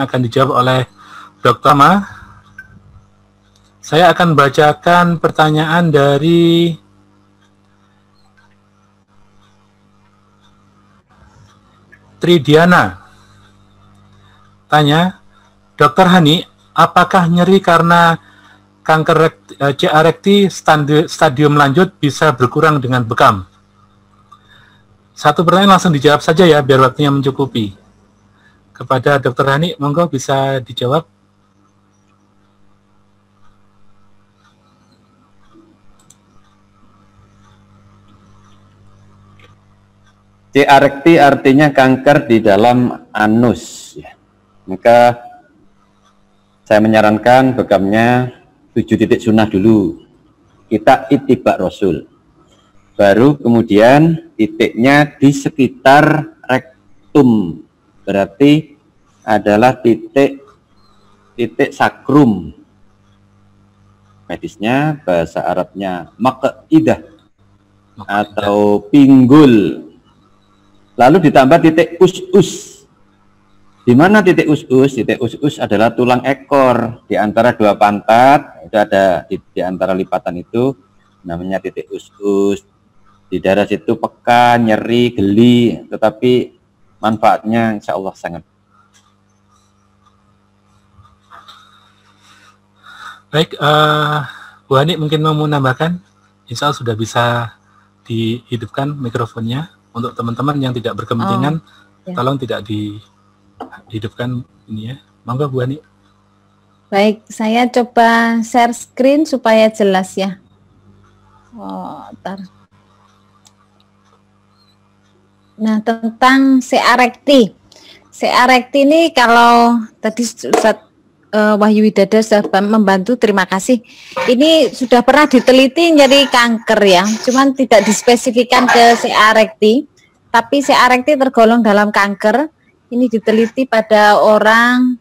akan dijawab oleh Dr. Ma. Saya akan bacakan pertanyaan dari Tridiana. Tanya, Dr. Hani, apakah nyeri karena kanker CA rekti stadium lanjut bisa berkurang dengan bekam? Satu pertanyaan langsung dijawab saja ya, biar waktunya mencukupi. Kepada Dr. Hani, monggo bisa dijawab. CA rekti artinya kanker di dalam anus. Maka saya menyarankan bekamnya 7 titik sunnah dulu. Kita itibak Rasul. Baru kemudian titiknya di sekitar rektum. Berarti adalah titik sakrum. Medisnya bahasa Arabnya maq'idah atau pinggul. Lalu ditambah titik us-us. Di mana titik us-us? Titik us-us adalah tulang ekor di antara dua pantat. Itu ada di antara lipatan itu namanya titik us-us. Di daerah situ pekan, nyeri, geli, tetapi manfaatnya insya Allah sangat. Baik, Bu Hani mungkin mau menambahkan. Insya Allah sudah bisa dihidupkan mikrofonnya. Untuk teman-teman yang tidak berkepentingan, tolong tidak dihidupkan ini ya. Monggo Bu Hani. Baik, saya coba share screen supaya jelas ya. Nah, tentang CA rekti. CA rekti ini kalau tadi Ustaz Wahyu Widada sudah membantu, terima kasih. Ini sudah pernah diteliti nyeri kanker ya, cuman tidak dispesifikan ke CA rekti, tapi CA rekti tergolong dalam kanker. Ini diteliti pada orang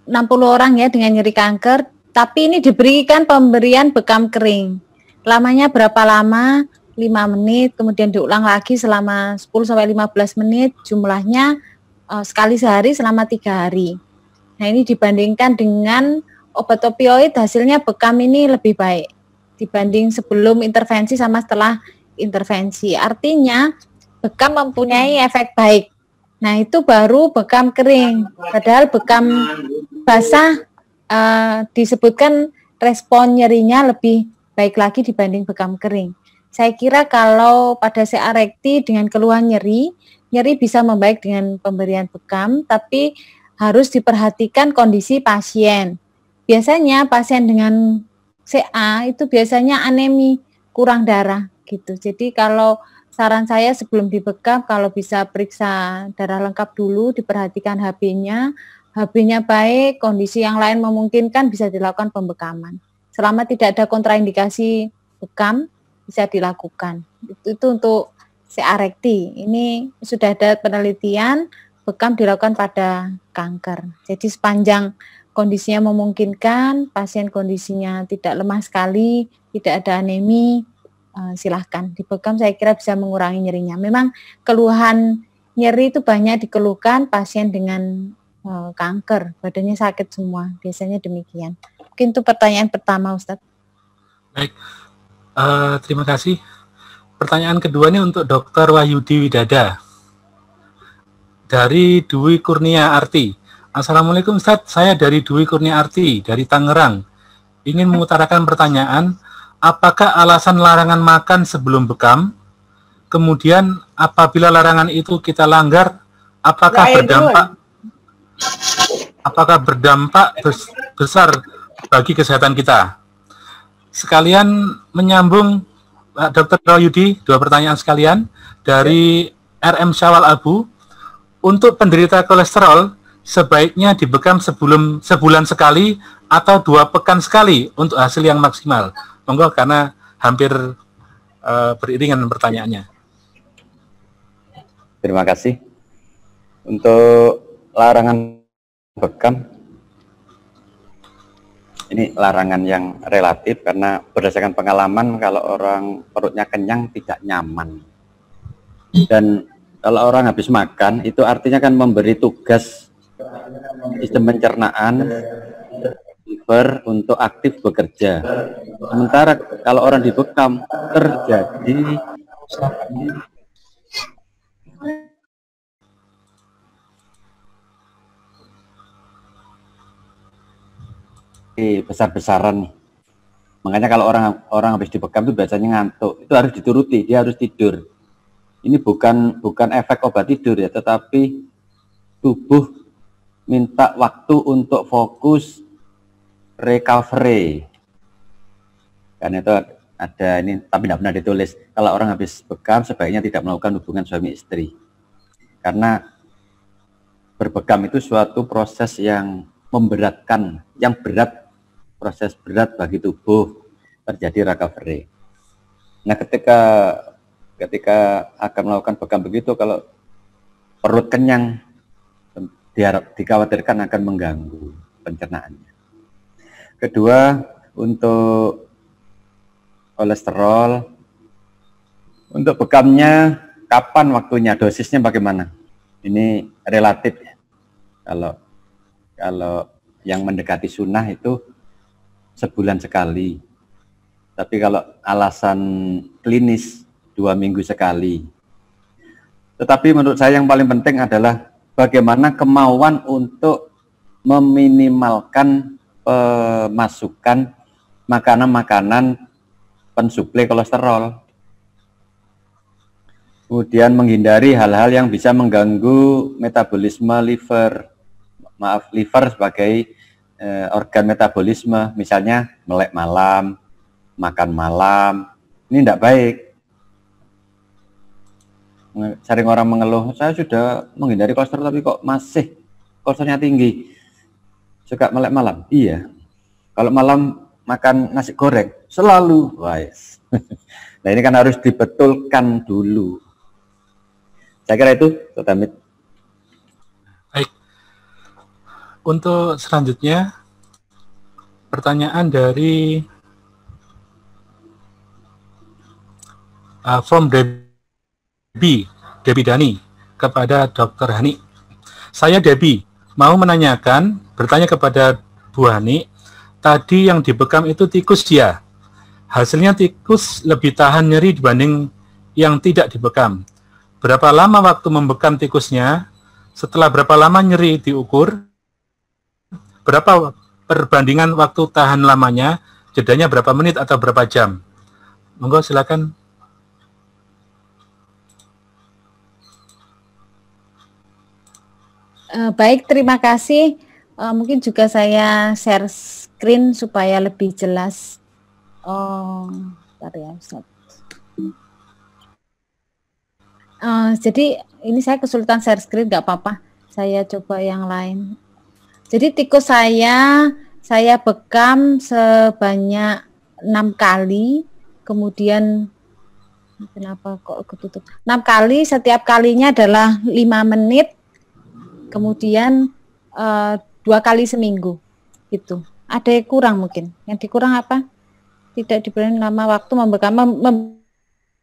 60 orang ya dengan nyeri kanker, tapi ini diberikan pemberian bekam kering. Lamanya berapa lama? 5 menit, kemudian diulang lagi selama 10-15 menit, jumlahnya sekali sehari selama 3 hari. Nah, ini dibandingkan dengan obat opioid, hasilnya bekam ini lebih baik dibanding sebelum intervensi sama setelah intervensi. Artinya bekam mempunyai efek baik. Nah, itu baru bekam kering. Padahal bekam basah disebutkan respon nyerinya lebih baik lagi dibanding bekam kering. Saya kira kalau pada CA rekti dengan keluhan nyeri bisa membaik dengan pemberian bekam, tapi harus diperhatikan kondisi pasien. Biasanya pasien dengan CA itu biasanya anemi, kurang darah gitu. Jadi kalau saran saya sebelum dibekam, kalau bisa periksa darah lengkap dulu, diperhatikan HB-nya. HB-nya baik, kondisi yang lain memungkinkan bisa dilakukan pembekaman. Selama tidak ada kontraindikasi bekam, bisa dilakukan. Itu untuk CA rekti. Ini sudah ada penelitian, bekam dilakukan pada kanker. Jadi sepanjang kondisinya memungkinkan, pasien kondisinya tidak lemah sekali, tidak ada anemi, silahkan dibekam, saya kira bisa mengurangi nyerinya. Memang keluhan nyeri itu banyak dikeluhkan pasien dengan kanker, badannya sakit semua, biasanya demikian. Mungkin itu pertanyaan pertama, Ustadz. Baik, terima kasih. Pertanyaan kedua ini untuk Dr. Wahyudi Widada dari Dwi Kurnia Arti. Assalamualaikum Ustadz, saya dari Dwi Kurnia Arti dari Tangerang. Ingin mengutarakan pertanyaan, apakah alasan larangan makan sebelum bekam? Kemudian apabila larangan itu kita langgar, apakah berdampak besar bagi kesehatan kita? Sekalian menyambung Dr. Wahyudi, dua pertanyaan sekalian dari RM Syawal Abu. Untuk penderita kolesterol sebaiknya dibekam sebulan sekali atau 2 pekan sekali untuk hasil yang maksimal. Monggo, karena hampir beriringan pertanyaannya. Terima kasih. Untuk larangan bekam, ini larangan yang relatif karena berdasarkan pengalaman kalau orang perutnya kenyang tidak nyaman. Dan Kalau orang habis makan, itu artinya kan memberi tugas sistem pencernaan liver untuk aktif bekerja. Sementara kalau orang dibekam, terjadi besar-besaran. Makanya kalau orang habis dibekam itu biasanya ngantuk, itu harus dituruti, dia harus tidur. Ini bukan efek obat tidur ya, tetapi tubuh minta waktu untuk fokus recovery. Karena itu ada ini, tapi tidak pernah ditulis. Kalau orang habis bekam sebaiknya tidak melakukan hubungan suami istri. Karena berbekam itu suatu proses yang memberatkan, yang berat, proses berat bagi tubuh, terjadi recovery. Nah, ketika akan melakukan bekam begitu, kalau perut kenyang, dikhawatirkan akan mengganggu pencernaannya. Kedua, untuk kolesterol, untuk bekamnya kapan waktunya, dosisnya bagaimana? Ini relatif ya. Kalau yang mendekati sunnah itu sebulan sekali. Tapi kalau alasan klinis 2 minggu sekali. Tetapi menurut saya yang paling penting adalah bagaimana kemauan untuk meminimalkan pemasukan makanan-makanan pensuplai kolesterol. Kemudian menghindari hal-hal yang bisa mengganggu metabolisme liver. Maaf, liver sebagai organ metabolisme, misalnya melek malam, makan malam, ini tidak baik. Sering orang mengeluh, saya sudah menghindari kolesterol tapi kok masih kolesterolnya tinggi. Suka melek malam? Iya. Kalau malam makan nasi goreng, selalu. Wais. Nah ini kan harus dibetulkan dulu. Saya kira itu, Dr. Hamid. Baik. Untuk selanjutnya, pertanyaan dari from Debbie Dani kepada Dr. Hani. Saya Debbie, mau bertanya kepada Bu Hani, tadi yang dibekam itu tikus ya? Hasilnya tikus lebih tahan nyeri dibanding yang tidak dibekam. Berapa lama waktu membekam tikusnya? Setelah berapa lama nyeri diukur? Berapa perbandingan waktu tahan lamanya? Jedanya berapa menit atau berapa jam? Monggo silakan. Baik, terima kasih. Mungkin juga saya share screen supaya lebih jelas. Bentar ya, Ustaz. Jadi ini saya kesulitan share screen, nggak apa-apa. Saya coba yang lain. Jadi tikus saya bekam sebanyak 6 kali. Kemudian kenapa kok ketutup? 6 kali, setiap kalinya adalah 5 menit. Kemudian 2 kali seminggu gitu. Ada yang kurang mungkin. Yang dikurang apa? Tidak diberi lama waktu membekam.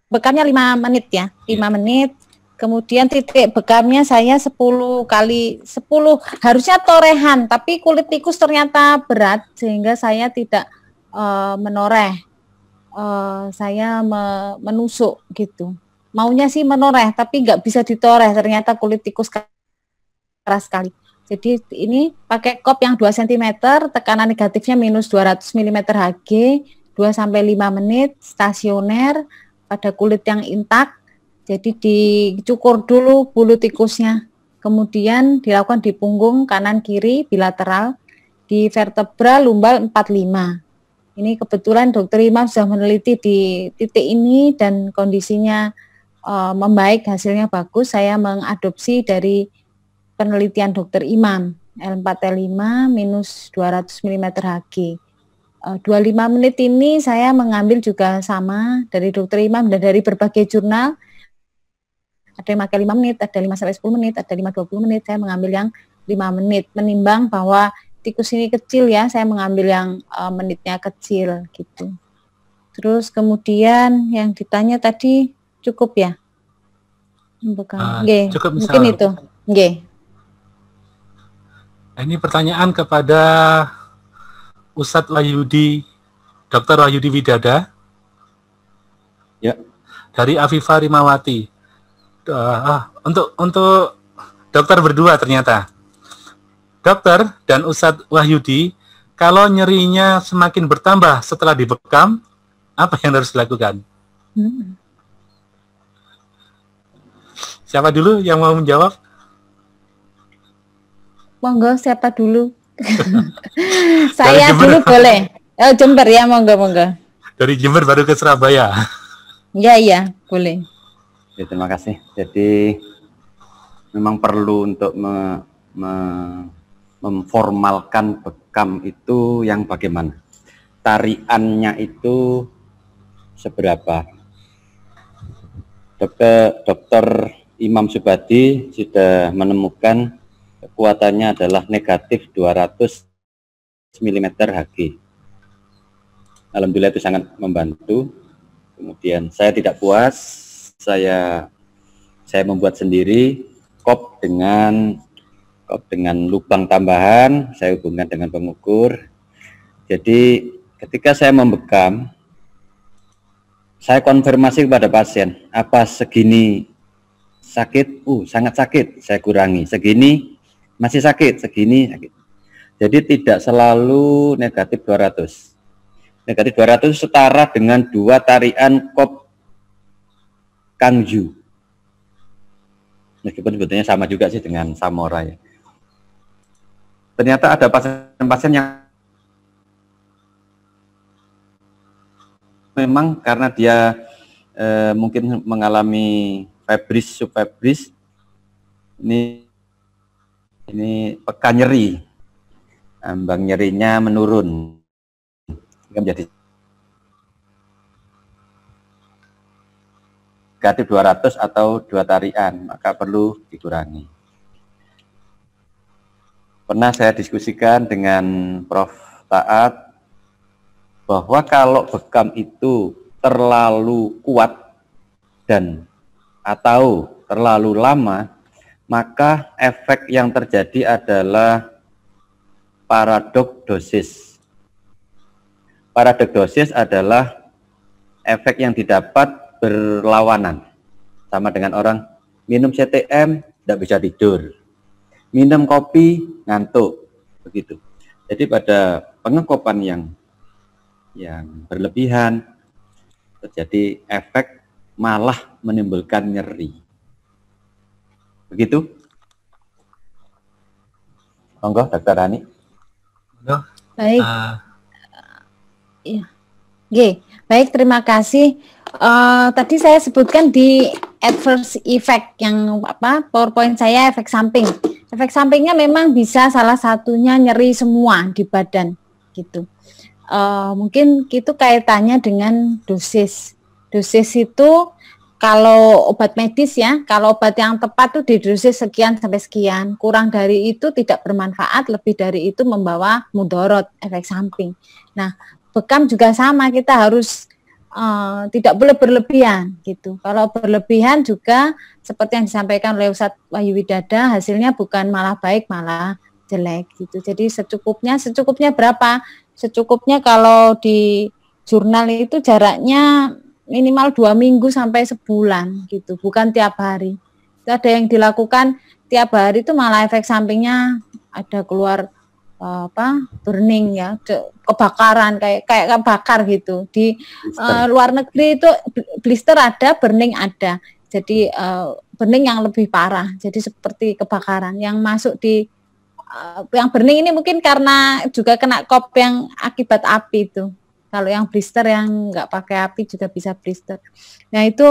Bekamnya 5 menit ya. 5 menit. Kemudian titik bekamnya saya 10 kali 10. Harusnya torehan, tapi kulit tikus ternyata berat sehingga saya tidak menoreh. Saya menusuk gitu. Maunya sih menoreh tapi nggak bisa ditoreh. Ternyata kulit tikus keras sekali. Jadi ini pakai kop yang 2 cm, tekanan negatifnya minus 200 mm Hg, 2-5 menit, stasioner, pada kulit yang intak. Jadi dicukur dulu bulu tikusnya. Kemudian dilakukan di punggung kanan kiri bilateral, di vertebra lumbal 45. Ini kebetulan Dr. Imam sudah meneliti di titik ini dan kondisinya membaik, hasilnya bagus. Saya mengadopsi dari penelitian Dr. Imam, L4L5 minus 200 mm Hg. 25 menit ini saya mengambil juga sama dari Dr. Imam dan dari berbagai jurnal. Ada yang pakai 5 menit, ada 5-10 menit, ada 5-20 menit. Saya mengambil yang 5 menit. Menimbang bahwa tikus ini kecil ya, saya mengambil yang menitnya kecil gitu. Terus kemudian yang ditanya tadi cukup ya? Bekam. Nggih, Cukup mungkin misal. itu. Nggih. Ini pertanyaan kepada Ustadz Wahyudi, Dr. Wahyudi Widada. Ya. Dari Afifah Rimawati. Untuk dokter berdua ternyata. Dokter dan Ustadz Wahyudi, kalau nyerinya semakin bertambah setelah dibekam, apa yang harus dilakukan? Siapa dulu yang mau menjawab? Monggo, siapa dulu? Saya dulu boleh. Oh, Jember ya, monggo. Dari Jember baru ke Surabaya. Iya, boleh. Ya, terima kasih. Jadi memang perlu untuk memformalkan bekam itu yang bagaimana? Tariannya itu seberapa? Dokter Imam Subadi sudah menemukan kekuatannya adalah negatif 200 mm Hg. Alhamdulillah itu sangat membantu. Kemudian saya tidak puas, saya membuat sendiri kop dengan lubang tambahan, saya hubungkan dengan pengukur. Jadi ketika saya membekam, saya konfirmasi kepada pasien, apa segini sakit? Sangat sakit, saya kurangi. Segini masih sakit, segini sakit. Jadi tidak selalu negatif 200. Negatif 200 setara dengan 2 tarian kop Kangju. Meskipun sebetulnya sama juga sih dengan Samora ya. Ternyata ada pasien-pasien yang memang karena dia mungkin mengalami febris, subfebris, ini peka nyeri, ambang nyerinya menurun, menjadi negatif 200 atau 2 tarian, maka perlu dikurangi. Pernah saya diskusikan dengan Prof. Taat bahwa kalau bekam itu terlalu kuat dan atau terlalu lama, maka efek yang terjadi adalah paradokdosis. Paradokdosis adalah efek yang didapat berlawanan, sama dengan orang minum CTM tidak bisa tidur, minum kopi ngantuk, begitu. Jadi pada pengekopan yang berlebihan terjadi efek malah menimbulkan nyeri. Begitu? Monggo, Dr. Hani. Baik. Baik, terima kasih. Tadi saya sebutkan di adverse effect yang PowerPoint saya efek samping. Efek sampingnya memang bisa salah satunya nyeri semua di badan gitu. Mungkin itu kaitannya dengan dosis. Dosis itu kalau obat medis ya, kalau obat yang tepat itu didosis sekian sampai sekian. Kurang dari itu tidak bermanfaat, lebih dari itu membawa mudorot, efek samping. Nah, bekam juga sama, kita harus tidak boleh berlebihan gitu. Kalau berlebihan juga seperti yang disampaikan oleh Ustadz Wahyu Widada, hasilnya bukan malah baik, malah jelek gitu. Jadi secukupnya berapa? Secukupnya kalau di jurnal itu jaraknya minimal 2 minggu sampai sebulan gitu, bukan tiap hari. Itu ada yang dilakukan tiap hari itu malah efek sampingnya ada keluar burning ya, kebakaran kayak bakar gitu. Di luar negeri itu blister ada, burning ada. Jadi burning yang lebih parah. Jadi seperti kebakaran yang masuk di yang burning ini mungkin karena juga kena kop yang akibat api itu. Kalau yang blister yang nggak pakai api juga bisa blister. Nah itu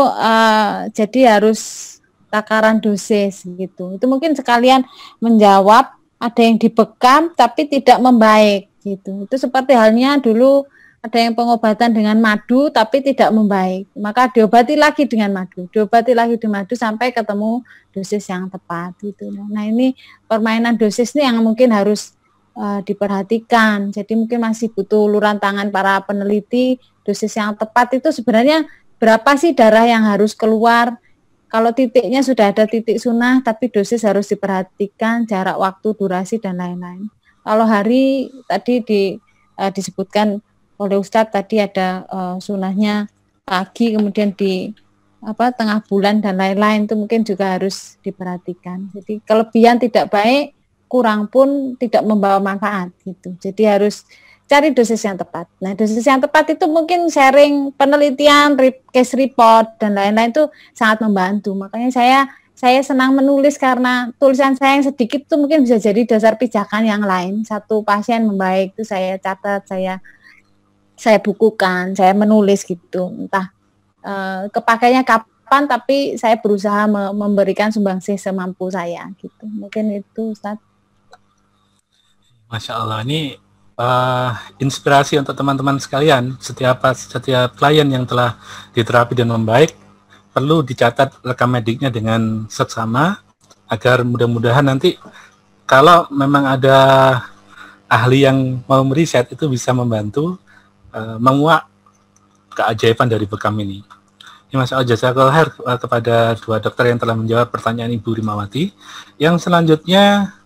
jadi harus takaran dosis gitu. Itu mungkin sekalian menjawab ada yang dibekam tapi tidak membaik gitu. Itu seperti halnya dulu ada yang pengobatan dengan madu tapi tidak membaik. Maka diobati lagi dengan madu. Diobati lagi dengan madu sampai ketemu dosis yang tepat gitu. Nah ini permainan dosis ini yang mungkin harus diperhatikan. Jadi mungkin masih butuh uluran tangan para peneliti. Dosis yang tepat itu sebenarnya berapa sih darah yang harus keluar Kalau titiknya sudah ada titik sunnah, tapi dosis harus diperhatikan, jarak waktu, durasi, dan lain-lain. Kalau hari tadi disebutkan oleh Ustadz, tadi ada sunnahnya pagi, kemudian di tengah bulan dan lain-lain, itu mungkin juga harus diperhatikan. Jadi kelebihan tidak baik, kurang pun tidak membawa manfaat gitu. Jadi harus cari dosis yang tepat. Nah, dosis yang tepat itu mungkin sharing penelitian, case report dan lain-lain itu sangat membantu. Makanya saya senang menulis karena tulisan saya yang sedikit itu mungkin bisa jadi dasar pijakan yang lain. Satu pasien membaik itu saya catat, saya bukukan, saya menulis gitu. Entah kepakainya kapan, tapi saya berusaha memberikan sumbangsih semampu saya gitu. Mungkin itu, Ustaz. Masya Allah, ini inspirasi untuk teman-teman sekalian. Setiap klien yang telah diterapi dan membaik perlu dicatat rekam mediknya dengan seksama agar mudah-mudahan nanti kalau memang ada ahli yang mau meriset itu bisa membantu menguak keajaiban dari bekam ini. Ya, Mas Jazakallah khair kepada dua dokter yang telah menjawab pertanyaan Ibu Rimawati. Yang selanjutnya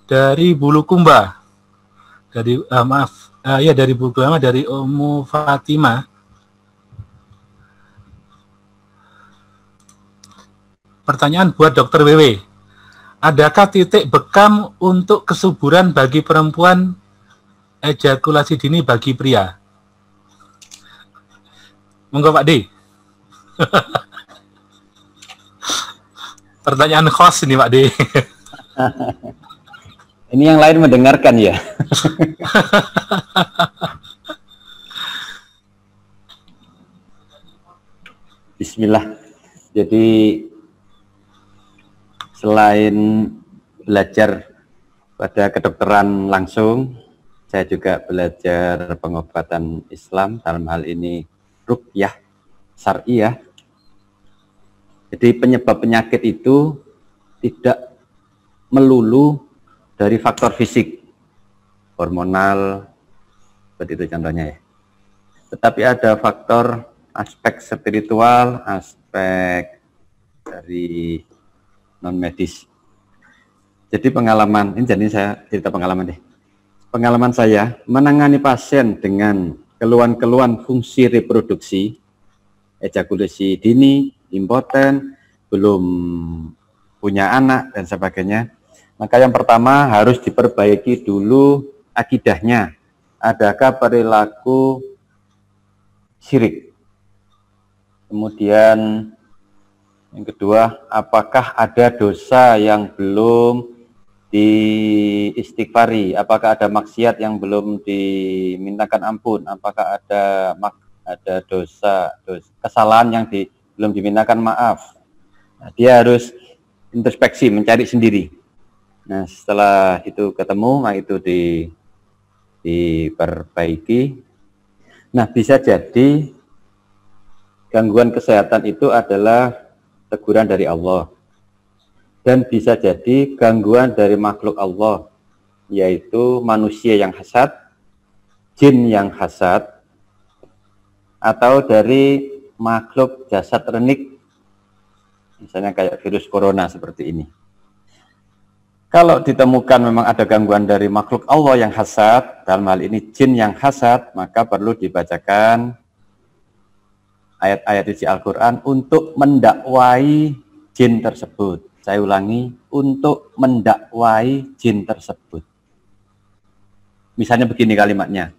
dari Bulukumba, dari dari Bulukumba, dari Ummu Fatimah. Pertanyaan buat Dokter WW. Adakah titik bekam untuk kesuburan bagi perempuan, ejakulasi dini bagi pria? Monggo Pak D. Pertanyaan khas ini Pak D. Ini yang lain mendengarkan ya. Bismillah. Jadi selain belajar pada kedokteran langsung, saya juga belajar pengobatan Islam, dalam hal ini ruqyah syariah. Jadi penyebab penyakit itu tidak melulu dari faktor fisik, hormonal, seperti itu contohnya ya. Tetapi ada faktor aspek spiritual, aspek dari non medis. Jadi pengalaman, ini jadi saya cerita pengalaman deh. Pengalaman saya menangani pasien dengan keluhan-keluhan fungsi reproduksi, ejakulasi dini, impoten, belum punya anak dan sebagainya. Maka yang pertama harus diperbaiki dulu akidahnya. Adakah perilaku syirik? Kemudian yang kedua, apakah ada dosa yang belum diistighfari? Apakah ada maksiat yang belum dimintakan ampun? Apakah ada dosa kesalahan yang belum dimintakan maaf? Nah, dia harus introspeksi, mencari sendiri. Nah, setelah itu ketemu, maka itu diperbaiki. Nah, bisa jadi gangguan kesehatan itu adalah teguran dari Allah, dan bisa jadi gangguan dari makhluk Allah, yaitu manusia yang hasad, jin yang hasad, atau dari makhluk jasad renik, misalnya kayak virus corona seperti ini. Kalau ditemukan memang ada gangguan dari makhluk Allah yang hasad, dalam hal ini jin yang hasad, maka perlu dibacakan ayat-ayat isi Al-Quran untuk mendakwai jin tersebut. Saya ulangi, untuk mendakwai jin tersebut. Misalnya begini kalimatnya.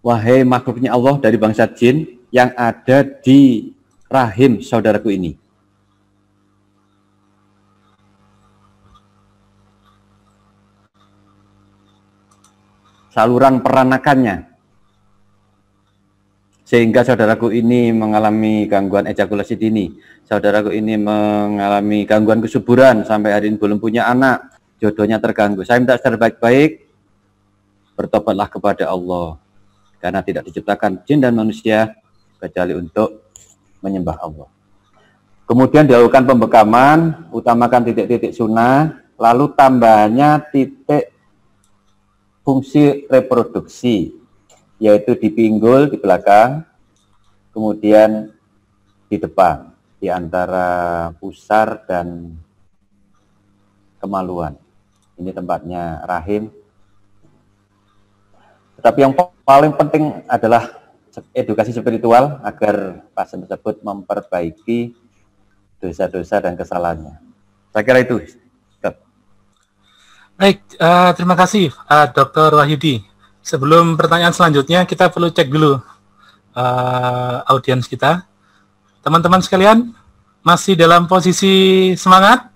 Wahai makhluknya Allah dari bangsa jin yang ada di rahim saudaraku ini. Saluran peranakannya, sehingga saudaraku ini mengalami gangguan ejakulasi dini, saudaraku ini mengalami gangguan kesuburan, sampai hari ini belum punya anak, jodohnya terganggu. Saya minta secara baik-baik, bertobatlah kepada Allah, karena tidak diciptakan jin dan manusia kecuali untuk menyembah Allah. Kemudian dilakukan pembekaman, utamakan titik-titik sunnah, lalu tambahnya titik fungsi reproduksi, yaitu di pinggul di belakang, kemudian di depan. di antara pusar dan kemaluan. Ini tempatnya rahim. Tetapi yang paling penting adalah edukasi spiritual agar pasien tersebut memperbaiki dosa-dosa dan kesalahannya. Saya kira itu. Baik, terima kasih Dr. Wahyudi. Sebelum pertanyaan selanjutnya, kita perlu cek dulu audiens kita. Teman-teman sekalian, masih dalam posisi semangat?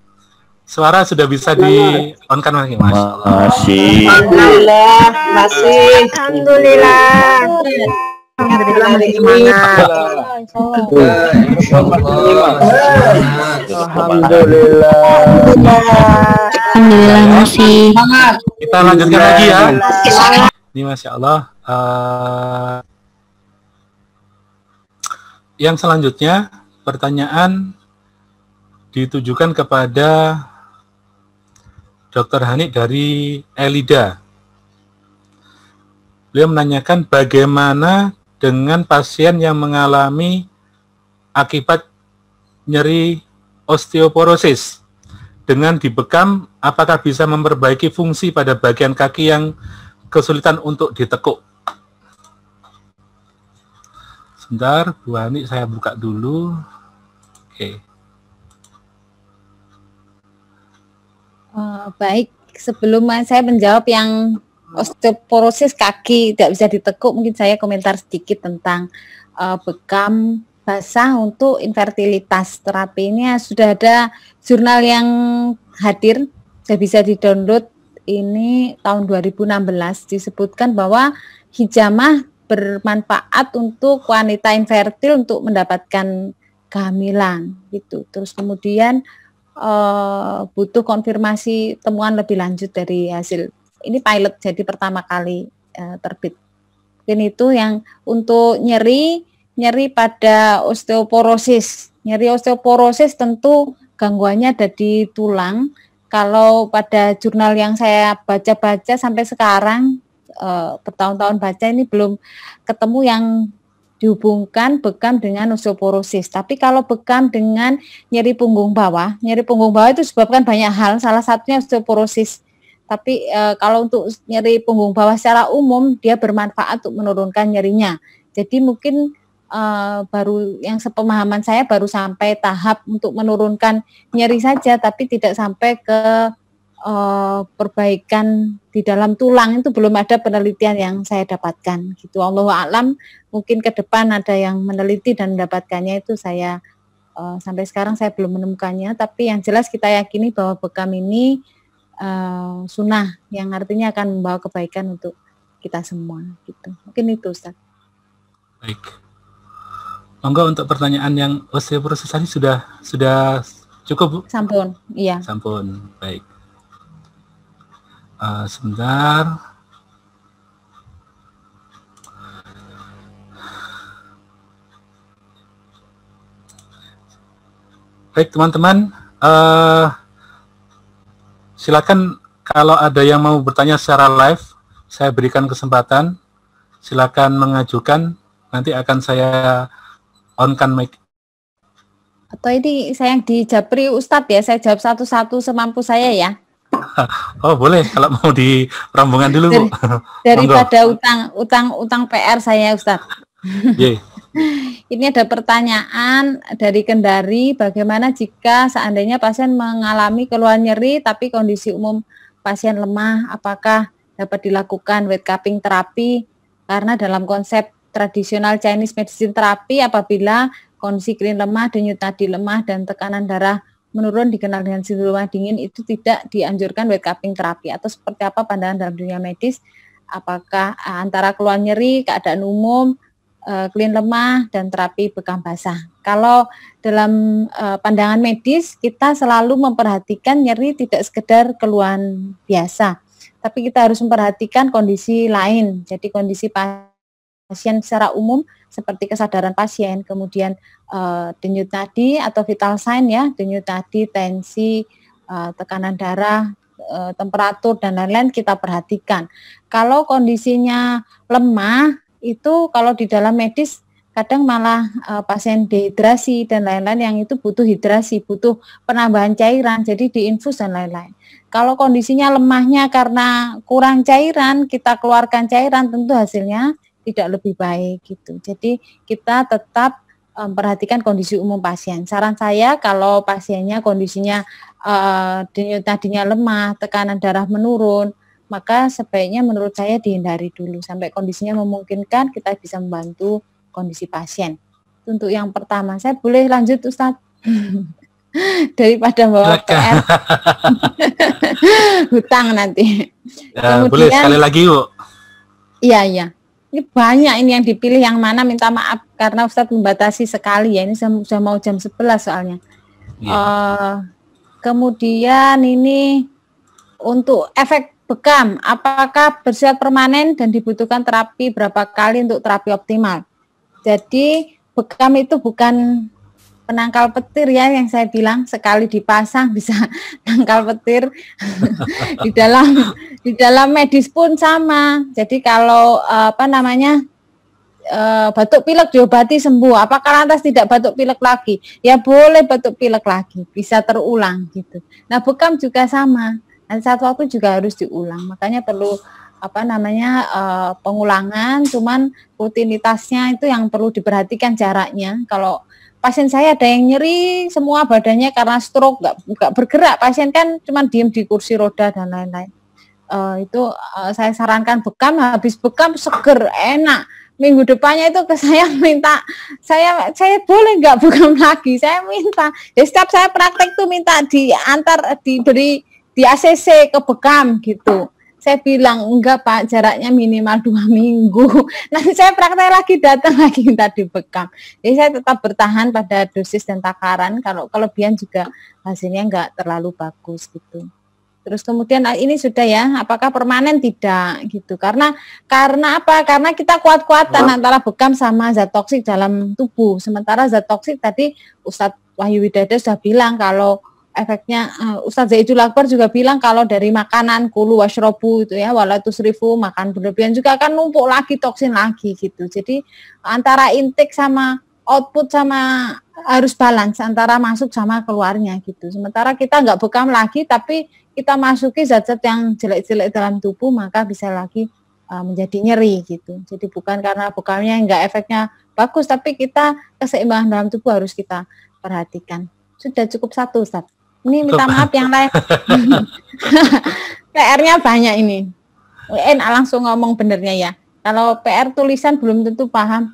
Suara sudah bisa di-on-kan lagi, Mas? Masih. Alhamdulillah, masih. Alhamdulillah. Alhamdulillah masih semangat. Alhamdulillah. Alhamdulillah masih. Kita lanjutkan lagi ya. Ini Masya Allah. Yang selanjutnya, pertanyaan ditujukan kepada Dr. Hani dari Elida. Beliau menanyakan bagaimana dengan pasien yang mengalami akibat nyeri osteoporosis. Dengan dibekam, apakah bisa memperbaiki fungsi pada bagian kaki yang kesulitan untuk ditekuk? Sebentar, Bu Hani, saya buka dulu. Oke. Baik, sebelum saya menjawab yang osteoporosis kaki tidak bisa ditekuk, mungkin saya komentar sedikit tentang bekam basah untuk infertilitas. Terapi ini sudah ada jurnal yang hadir, sudah bisa di-download ini tahun 2016, disebutkan bahwa hijamah bermanfaat untuk wanita infertil untuk mendapatkan kehamilan gitu. Terus kemudian butuh konfirmasi temuan lebih lanjut dari hasil ini pilot, jadi pertama kali terbit. Mungkin itu yang untuk nyeri pada osteoporosis. Nyeri osteoporosis tentu gangguannya ada di tulang. Kalau pada jurnal yang saya baca-baca sampai sekarang bertahun-tahun baca ini belum ketemu yang dihubungkan bekam dengan osteoporosis. Tapi kalau bekam dengan nyeri punggung bawah itu disebabkan banyak hal, salah satunya osteoporosis. Tapi kalau untuk nyeri punggung bawah secara umum dia bermanfaat untuk menurunkan nyerinya. Jadi mungkin baru yang sepemahaman saya baru sampai tahap untuk menurunkan nyeri saja, tapi tidak sampai ke perbaikan di dalam tulang. Itu belum ada penelitian yang saya dapatkan gitu. Allahu a'lam, mungkin ke depan ada yang meneliti dan mendapatkannya, itu saya sampai sekarang saya belum menemukannya. Tapi yang jelas kita yakini bahwa bekam ini sunnah, yang artinya akan membawa kebaikan untuk kita semua gitu. Mungkin itu, Ustaz. Baik. Monggo untuk pertanyaan yang osteoporosis tadi sudah cukup, Bu? Sampun, iya. Sampun, baik. Sebentar. Baik, teman-teman. Silakan kalau ada yang mau bertanya secara live, saya berikan kesempatan. Silakan mengajukan, nanti akan saya on-kan mic. Atau ini saya yang dijabri Ustadz ya, saya jawab satu-satu semampu saya ya. Oh boleh, kalau mau di rombongan dulu, Bu. Daripada utang PR saya, Ustadz. Yeah. Ini ada pertanyaan dari Kendari, bagaimana jika seandainya pasien mengalami keluhan nyeri tapi kondisi umum pasien lemah, apakah dapat dilakukan wet cupping terapi? Karena dalam konsep tradisional Chinese medicine terapi, apabila kondisi klien lemah, denyut nadi lemah, dan tekanan darah menurun dikenal dengan sindrom rumah dingin, itu tidak dianjurkan wet cupping terapi. Atau seperti apa pandangan dalam dunia medis? Apakah antara keluhan nyeri, keadaan umum, klien lemah, dan terapi bekam basah? Kalau dalam pandangan medis, kita selalu memperhatikan nyeri tidak sekedar keluhan biasa, tapi kita harus memperhatikan kondisi lain. Jadi kondisi pasien secara umum seperti kesadaran pasien, kemudian denyut nadi atau vital sign ya, denyut nadi, tensi, tekanan darah, temperatur dan lain-lain kita perhatikan. Kalau kondisinya lemah, itu kalau di dalam medis kadang malah pasien dehidrasi dan lain-lain yang itu butuh hidrasi, butuh penambahan cairan, jadi diinfus dan lain-lain. Kalau kondisinya lemahnya karena kurang cairan, kita keluarkan cairan, tentu hasilnya tidak lebih baik gitu. Jadi kita tetap perhatikan kondisi umum pasien. Saran saya kalau pasiennya kondisinya denyut nadinya lemah, tekanan darah menurun, maka sebaiknya menurut saya dihindari dulu sampai kondisinya memungkinkan, kita bisa membantu kondisi pasien. Untuk yang pertama, saya boleh lanjut Ustadz? Daripada bawa PR hutang nanti. Kemudian, boleh sekali lagi yuk. Iya. Ini banyak ini yang dipilih, yang mana minta maaf karena Ustadz membatasi sekali ya. Ini sudah mau jam 11 soalnya. Kemudian ini untuk efek bekam, apakah bersifat permanen dan dibutuhkan terapi berapa kali untuk terapi optimal? Jadi bekam itu bukan penangkal petir ya, yang saya bilang sekali dipasang bisa nangkal petir. di dalam medis pun sama. Jadi kalau batuk pilek diobati sembuh, apakah lantas tidak batuk pilek lagi? Ya boleh batuk pilek lagi, bisa terulang gitu. Nah bekam juga sama, dan satu waktu juga harus diulang. Makanya perlu pengulangan, cuman rutinitasnya itu yang perlu diperhatikan jaraknya. Kalau pasien saya ada yang nyeri semua badannya karena stroke, nggak bergerak, pasien kan cuma diem di kursi roda dan lain-lain. Saya sarankan bekam, habis bekam seger, enak. Minggu depannya itu ke saya minta, saya boleh nggak bekam lagi, saya minta. Jadi setiap saya praktek tuh minta diberi di ACC ke bekam gitu. Saya bilang enggak Pak, jaraknya minimal 2 minggu. Nanti saya praktek lagi, datang lagi minta dibekam. Jadi saya tetap bertahan pada dosis dan takaran. Kalau kelebihan juga hasilnya enggak terlalu bagus gitu. Terus kemudian ini sudah ya, apakah permanen? Tidak gitu. Karena apa? Karena kita kuat-kuatan antara bekam sama zat toksik dalam tubuh. Sementara zat toksik tadi Ustadz Wahyu Widada sudah bilang kalau efeknya, Ustadz Zaidul Akbar juga bilang kalau dari makanan kulu washrobu itu ya, wala tusrifu, makan berlebihan juga akan numpuk lagi toksin lagi gitu. Jadi antara intake sama output sama harus balance antara masuk sama keluarnya gitu. Sementara kita nggak bekam lagi tapi kita masuki zat-zat yang jelek-jelek dalam tubuh, maka bisa lagi menjadi nyeri gitu. Jadi bukan karena bekamnya nggak efeknya bagus, tapi kita keseimbangan dalam tubuh harus kita perhatikan. Sudah cukup satu Ustadz. Ini minta maaf yang lain. PR-nya banyak ini. Langsung ngomong benernya ya. Kalau PR tulisan belum tentu paham.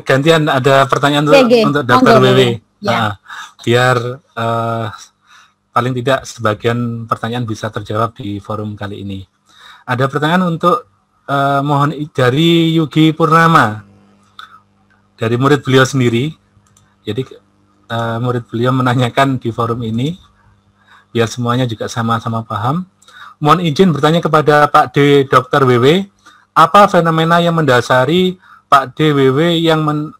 Gantian ada pertanyaan untuk Dr. WW. Ya. Biar paling tidak sebagian pertanyaan bisa terjawab di forum kali ini. Ada pertanyaan untuk mohon dari Yugi Purnama, dari murid beliau sendiri. Jadi murid beliau menanyakan di forum ini, biar semuanya juga sama-sama paham. Mohon izin bertanya kepada Pak D. Dr. WW, apa fenomena yang mendasari Pak D. WW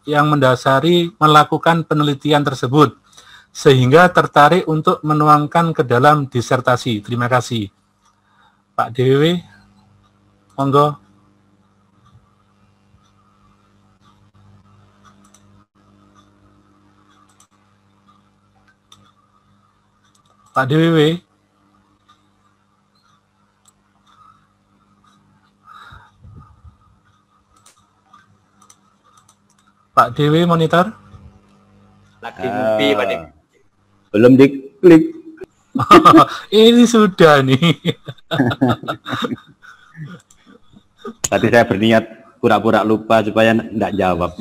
yang mendasari melakukan penelitian tersebut, sehingga tertarik untuk menuangkan ke dalam disertasi? Terima kasih. Pak D. WW, monggo. Pak DWW. Pak DW monitor? Lagi ngopi Pak Dik. Belum diklik. Ini sudah nih. Tadi saya berniat pura-pura lupa supaya enggak jawab.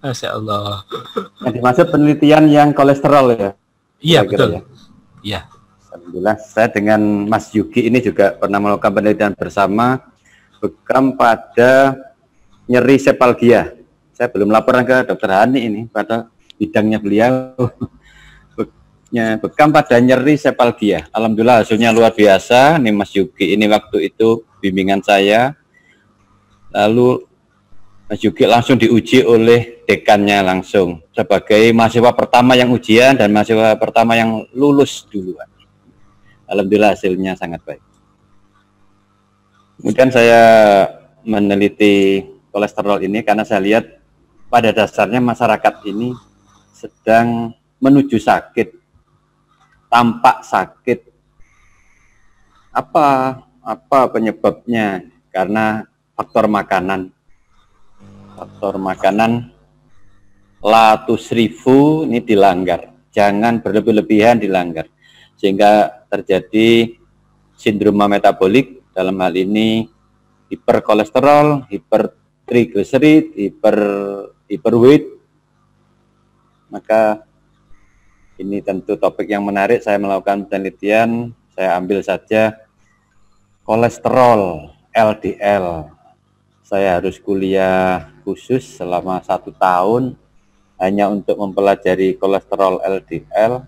Masya Allah. Yang dimaksud penelitian yang kolesterol ya? Iya betul. Iya. Alhamdulillah saya dengan Mas Yugi ini juga pernah melakukan penelitian bersama bekam pada nyeri sepalgia. Saya belum laporan ke Dr. Hani ini pada bidangnya beliau. Bekam pada nyeri sepalgia. Alhamdulillah hasilnya luar biasa. Nih Mas Yugi ini waktu itu bimbingan saya. Lalu Mas Yugi langsung diuji oleh dekannya langsung sebagai mahasiswa pertama yang ujian dan mahasiswa pertama yang lulus duluan. Alhamdulillah hasilnya sangat baik. Kemudian saya meneliti kolesterol ini karena saya lihat pada dasarnya masyarakat ini sedang menuju sakit, tampak sakit. Apa penyebabnya? Karena faktor makanan. Faktor makanan la tusrifu ini dilanggar. Jangan berlebih-lebihan dilanggar. Sehingga terjadi sindrom metabolik, dalam hal ini hiperkolesterol, hipertrigliserid, hiperweight. Maka ini tentu topik yang menarik. Saya melakukan penelitian, saya ambil saja kolesterol LDL. Saya harus kuliah khusus selama 1 tahun hanya untuk mempelajari kolesterol LDL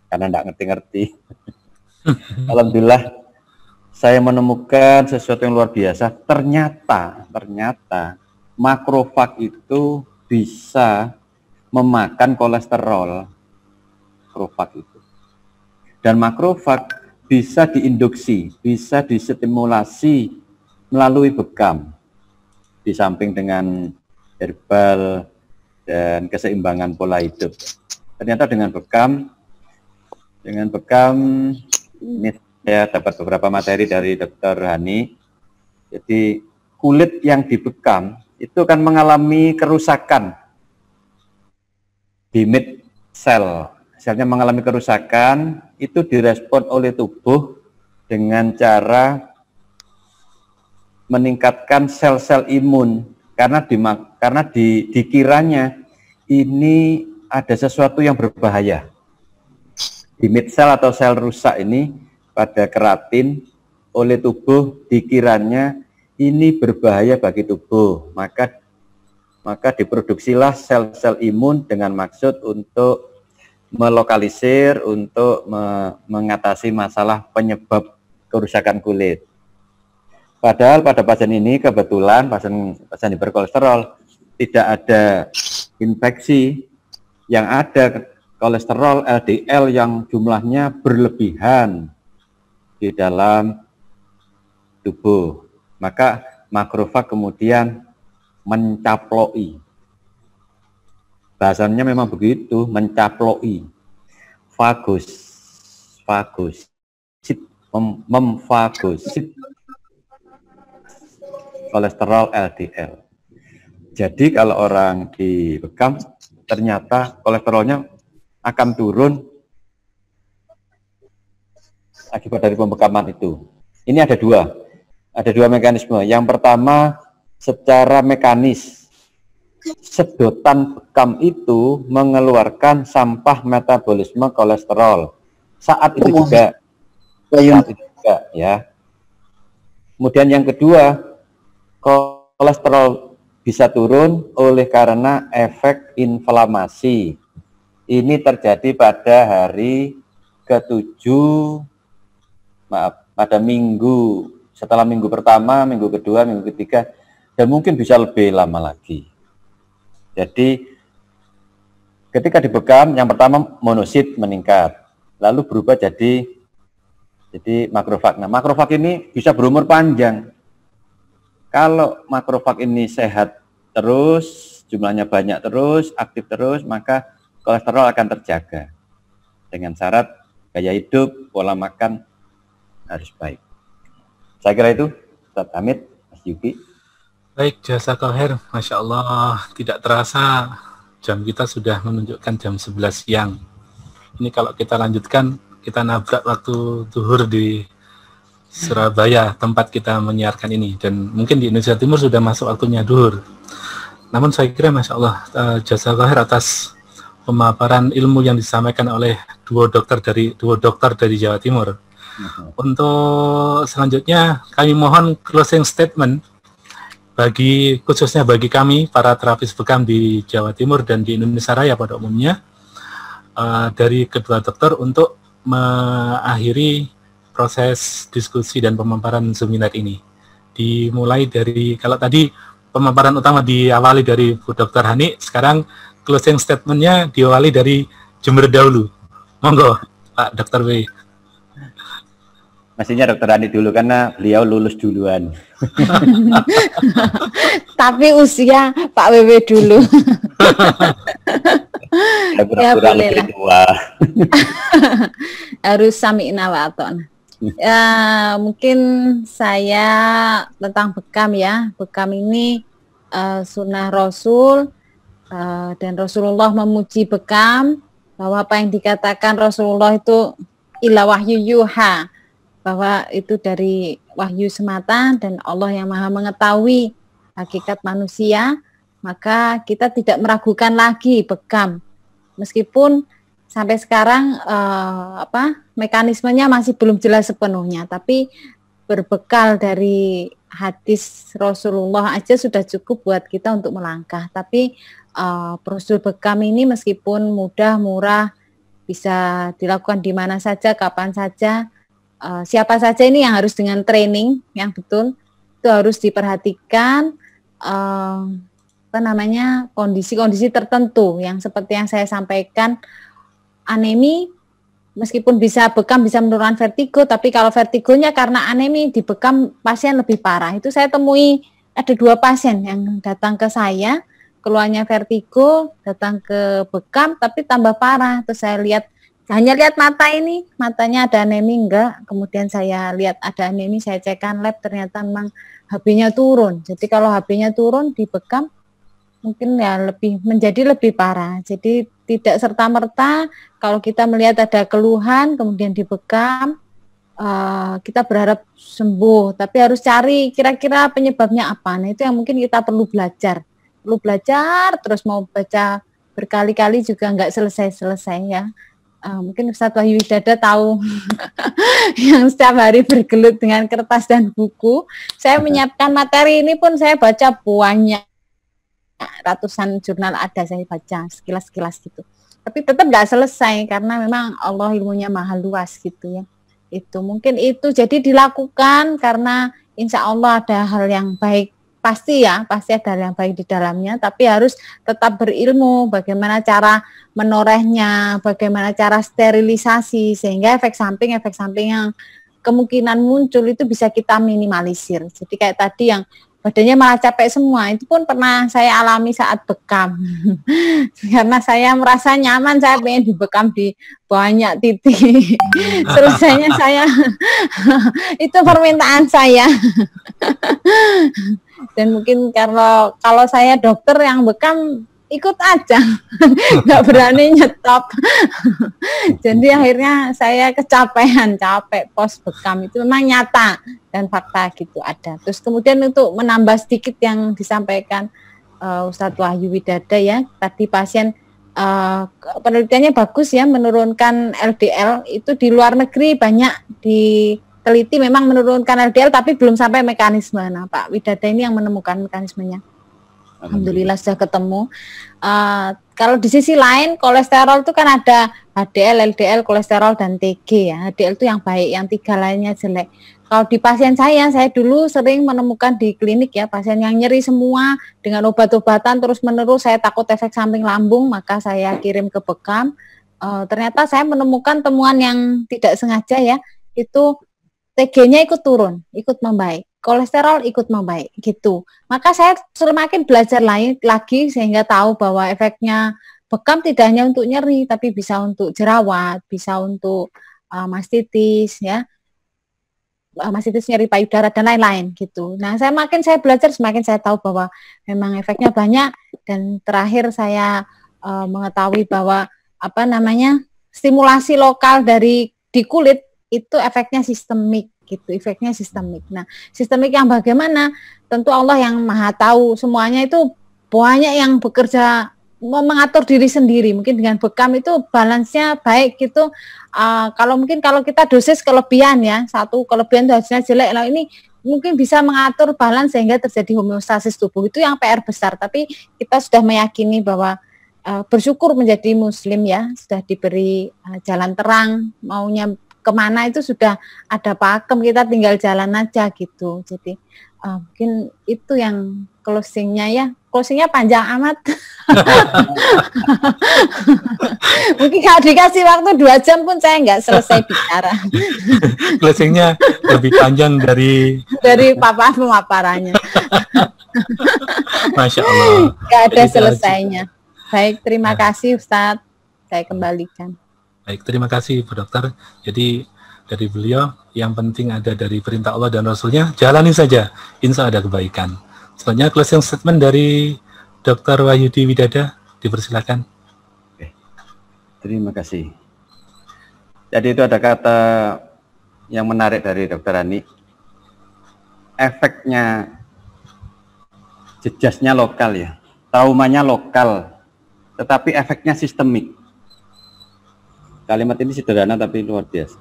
karena tidak ngerti-ngerti. Alhamdulillah saya menemukan sesuatu yang luar biasa. Ternyata makrofag itu bisa memakan kolesterol. Makrofag itu. Dan makrofag bisa diinduksi, bisa distimulasi melalui bekam. Di samping dengan herbal dan keseimbangan pola hidup. Ternyata dengan bekam ini saya dapat beberapa materi dari Dr. Hani. Jadi kulit yang dibekam itu akan mengalami kerusakan di mid sel. Selnya mengalami kerusakan, itu direspon oleh tubuh dengan cara meningkatkan sel-sel imun karena dikiranya ini ada sesuatu yang berbahaya. Di mid sel atau sel rusak ini pada keratin oleh tubuh dikiranya ini berbahaya bagi tubuh, maka diproduksilah sel-sel imun dengan maksud untuk melokalisir, untuk mengatasi masalah penyebab kerusakan kulit. Padahal pada pasien ini kebetulan pasien hiperkolesterol tidak ada infeksi, yang ada kolesterol LDL yang jumlahnya berlebihan di dalam tubuh. Maka makrofag kemudian mencaploi. Bahasanya memang begitu, mencaploi. Memfagosit kolesterol LDL. Jadi kalau orang dibekam, ternyata kolesterolnya akan turun akibat dari pembekaman itu. Ini ada dua mekanisme. Yang pertama, secara mekanis, sedotan bekam itu mengeluarkan sampah metabolisme kolesterol. Saat itu juga, ya. Kemudian yang kedua, kolesterol bisa turun oleh karena efek inflamasi. Ini terjadi pada hari ke-7, pada minggu, setelah minggu pertama, minggu kedua, minggu ketiga, dan mungkin bisa lebih lama lagi. Jadi ketika dibekam, yang pertama monosit meningkat, lalu berubah jadi makrofag. Nah, makrofag ini bisa berumur panjang. Kalau makrofag ini sehat terus, jumlahnya banyak terus, aktif terus, maka kolesterol akan terjaga. Dengan syarat gaya hidup, pola makan harus baik. Saya kira itu, Ustaz Hamid, Mas Yuki. Baik, jazakallahu khair. Masya Allah, tidak terasa jam kita sudah menunjukkan jam 11 siang. Ini kalau kita lanjutkan, kita nabrak waktu zuhur di Surabaya, tempat kita menyiarkan ini. Dan mungkin di Indonesia Timur sudah masuk waktunya zuhur. Namun saya kira Masya Allah, jazakallahu khair atas pemaparan ilmu yang disampaikan oleh dua dokter dari Jawa Timur. Untuk selanjutnya kami mohon closing statement khususnya bagi kami para terapis bekam di Jawa Timur dan di Indonesia Raya pada umumnya, dari kedua dokter untuk mengakhiri proses diskusi dan pemaparan seminar ini. Dimulai dari, kalau tadi pemaparan utama diawali dari Bu Dr. Hani, sekarang closing statement-nya diawali dari Jember dahulu. Monggo Pak Dr. W. Mestinya dokter Andi dulu karena beliau lulus duluan. Tapi usia Pak WW dulu. Ya, kurang lebih tua. Harus sami'na wa ata'na. Ya, mungkin saya tentang bekam ya. Bekam ini sunnah Rasul, dan Rasulullah memuji bekam, bahwa apa yang dikatakan Rasulullah itu ila wahyu yuha, bahwa itu dari wahyu semata dan Allah yang maha mengetahui hakikat manusia. Maka kita tidak meragukan lagi bekam, meskipun sampai sekarang mekanismenya masih belum jelas sepenuhnya, tapi berbekal dari hadis Rasulullah aja sudah cukup buat kita untuk melangkah. Tapi prosedur bekam ini meskipun mudah, murah, bisa dilakukan di mana saja, kapan saja, siapa saja ini yang harus dengan training yang betul, itu harus diperhatikan kondisi-kondisi tertentu yang seperti yang saya sampaikan. Anemi meskipun bisa bekam bisa menurunkan vertigo, tapi kalau vertigonya karena anemi di bekam pasien lebih parah. Itu saya temui ada 2 pasien yang datang ke saya, keluarnya vertigo, datang ke bekam tapi tambah parah. Terus saya hanya lihat mata ini, matanya ada anemi enggak, kemudian saya lihat ada anemi, saya cekkan lab, ternyata memang HB-nya turun. Jadi kalau HB-nya turun di bekam mungkin ya menjadi lebih parah. Jadi tidak serta-merta kalau kita melihat ada keluhan kemudian dibekam kita berharap sembuh, tapi harus cari kira-kira penyebabnya apa. Nah, itu yang mungkin kita perlu belajar terus, mau baca berkali-kali juga nggak selesai-selesai ya. Mungkin Ustadz Wahyu Widada tahu yang setiap hari bergelut dengan kertas dan buku. Saya menyiapkan materi ini pun saya baca banyak, ratusan jurnal ada saya baca sekilas-sekilas gitu, tapi tetap nggak selesai karena memang Allah ilmunya maha luas gitu ya. Itu mungkin itu jadi dilakukan karena insya Allah ada hal yang baik, pasti ada hal yang baik di dalamnya, tapi harus tetap berilmu bagaimana cara menorehnya, bagaimana cara sterilisasi sehingga efek samping yang kemungkinan muncul itu bisa kita minimalisir. Jadi kayak tadi yang badannya malah capek semua, itu pun pernah saya alami saat bekam. Karena saya merasa nyaman, saya pengen dibekam di banyak titik. Selesainya saya, itu permintaan saya. Dan mungkin kalau saya dokter yang bekam, ikut aja, nggak berani nyetop. Jadi akhirnya saya capek pos bekam, itu memang nyata dan fakta gitu ada. Terus kemudian untuk menambah sedikit yang disampaikan Ustadz Wahyu Widada ya, tadi pasien penelitiannya bagus ya, menurunkan LDL itu di luar negeri banyak diteliti memang menurunkan LDL, tapi belum sampai mekanisme. Nah, Pak Widada ini yang menemukan mekanismenya. Alhamdulillah sudah ketemu. Kalau di sisi lain kolesterol itu kan ada HDL, LDL, kolesterol dan TG ya. HDL itu yang baik, yang 3 lainnya jelek. Kalau di pasien saya dulu sering menemukan di klinik ya, pasien yang nyeri semua dengan obat-obatan terus menerus, saya takut efek samping lambung, maka saya kirim ke bekam. Ternyata saya menemukan temuan yang tidak sengaja ya, itu TG-nya ikut turun, ikut membaik, kolesterol ikut membaik gitu. Maka saya semakin belajar lagi sehingga tahu bahwa efeknya bekam tidak hanya untuk nyeri, tapi bisa untuk jerawat, bisa untuk mastitis ya, mastitis, nyeri payudara dan lain-lain gitu. Nah, semakin saya belajar semakin saya tahu bahwa memang efeknya banyak, dan terakhir saya mengetahui bahwa stimulasi lokal di kulit itu efeknya sistemik gitu, efeknya sistemik. Nah, sistemik yang bagaimana? Tentu Allah yang maha tahu semuanya, itu banyak yang bekerja mengatur diri sendiri. Mungkin dengan bekam itu balance-nya baik gitu. Kalau kita dosis kelebihan ya, satu kelebihan itu hasilnya jelek. Nah, ini mungkin bisa mengatur balance sehingga terjadi homeostasis tubuh. Itu yang PR besar. Tapi kita sudah meyakini bahwa bersyukur menjadi muslim ya, sudah diberi jalan terang, maunya kemana itu sudah ada pakem, kita tinggal jalan aja gitu. Jadi mungkin itu yang closingnya ya, closingnya panjang amat. Mungkin kalau dikasih waktu 2 jam pun saya nggak selesai bicara. Closingnya lebih panjang dari pemaparannya. Masya Allah. Nggak ada selesainya. Baik, terima kasih Ustadz. Saya kembalikan. Baik, terima kasih Bu Dokter. Jadi dari beliau yang penting ada dari perintah Allah dan Rasulnya, jalani saja, insya Allah ada kebaikan. Selanjutnya closing statement dari Dr. Wahyudi Widada, dipersilakan. Oke. Terima kasih. Jadi itu ada kata yang menarik dari Dr. Ani. Efeknya jejasnya lokal ya, traumanya lokal, tetapi efeknya sistemik. Kalimat ini sederhana tapi luar biasa.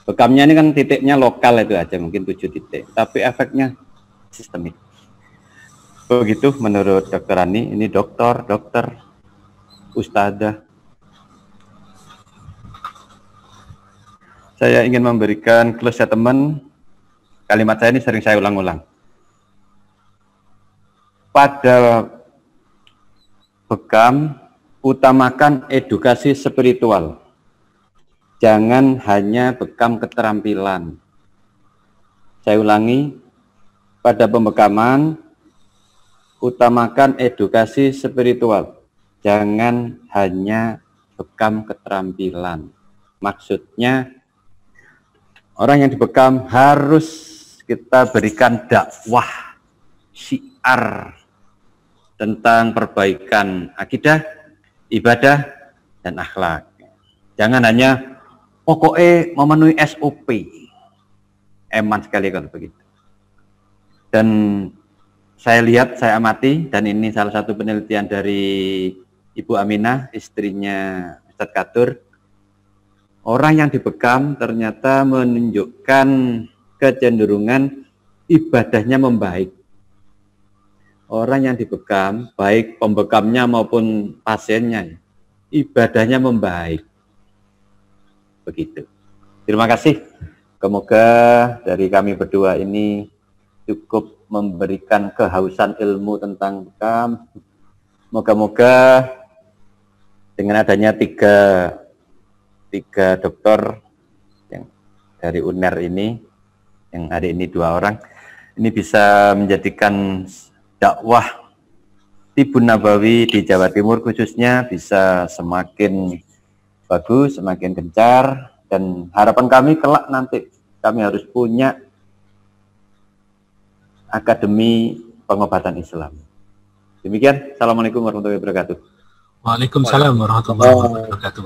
Bekamnya ini kan titiknya lokal itu aja, mungkin 7 titik, tapi efeknya sistemik. Begitu menurut Dr. Ani, ini dokter, ustadzah. Saya ingin memberikan close statement. Kalimat saya ini sering saya ulang-ulang. Pada bekam, utamakan edukasi spiritual. Jangan hanya bekam keterampilan. Saya ulangi, pada pembekaman, utamakan edukasi spiritual. Jangan hanya bekam keterampilan. Maksudnya, orang yang dibekam harus kita berikan dakwah, syiar tentang perbaikan akidah, ibadah, dan akhlak. Jangan hanya pokoknya memenuhi SOP. Eman sekali kalau begitu. Dan saya lihat, saya amati, dan ini salah satu penelitian dari Ibu Aminah, istrinya Ustadz Katur. Orang yang dibekam ternyata menunjukkan kecenderungan ibadahnya membaik. Orang yang dibekam, baik pembekamnya maupun pasiennya, ibadahnya membaik. Begitu. Terima kasih. Semoga dari kami berdua ini cukup memberikan kehausan ilmu tentang bekam. Moga-moga dengan adanya tiga dokter yang dari UNER ini, yang hari ini 2 orang, ini bisa menjadikan dakwah Tibun Nabawi di Jawa Timur khususnya bisa semakin bagus, semakin gencar, dan harapan kami kelak nanti kami harus punya Akademi Pengobatan Islam. Demikian, Assalamualaikum warahmatullahi wabarakatuh. Waalaikumsalam warahmatullahi wabarakatuh.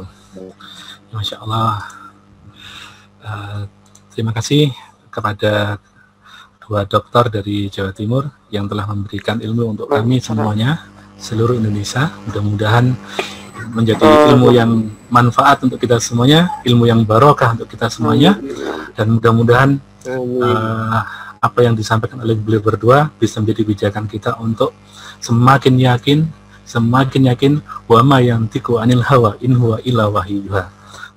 Masya Allah. Terima kasih kepada 2 dokter dari Jawa Timur yang telah memberikan ilmu untuk kami semuanya, seluruh Indonesia. Mudah-mudahan menjadi ilmu yang manfaat untuk kita semuanya, ilmu yang barokah untuk kita semuanya, dan mudah-mudahan apa yang disampaikan oleh beliau berdua bisa menjadi pijakan kita untuk semakin yakin wa ma yantiqu anil hawa in huwa illa wahyuha.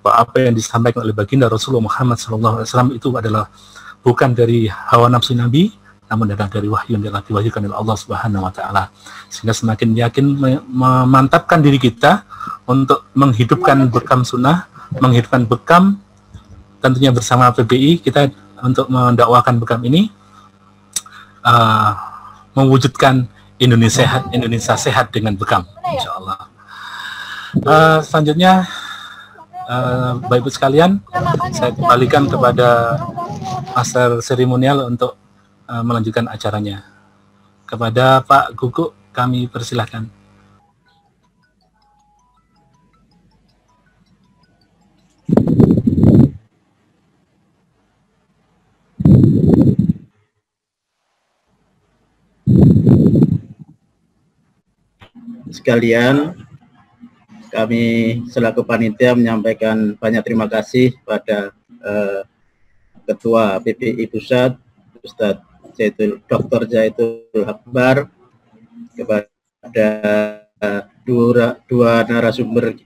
Bahwa apa yang disampaikan oleh baginda Rasulullah Muhammad SAW itu adalah bukan dari hawa nafsu Nabi, namun adalah dari wahyu yang telah diwahyukan oleh Allah Subhanahu wa taala. Sehingga semakin yakin memantapkan diri kita untuk menghidupkan bekam sunnah, menghidupkan bekam tentunya bersama PBI kita untuk mendakwakan bekam ini, mewujudkan Indonesia sehat dengan bekam, insya Allah. Selanjutnya, Bapak Ibu sekalian, saya kembalikan kepada Master Seremonial untuk melanjutkan acaranya. Kepada Pak Gugu, kami persilahkan. Sekalian, kami selaku panitia menyampaikan banyak terima kasih pada Ketua PPI Pusat, Ustadz Dr. Zaitul Akbar, kepada dua narasumber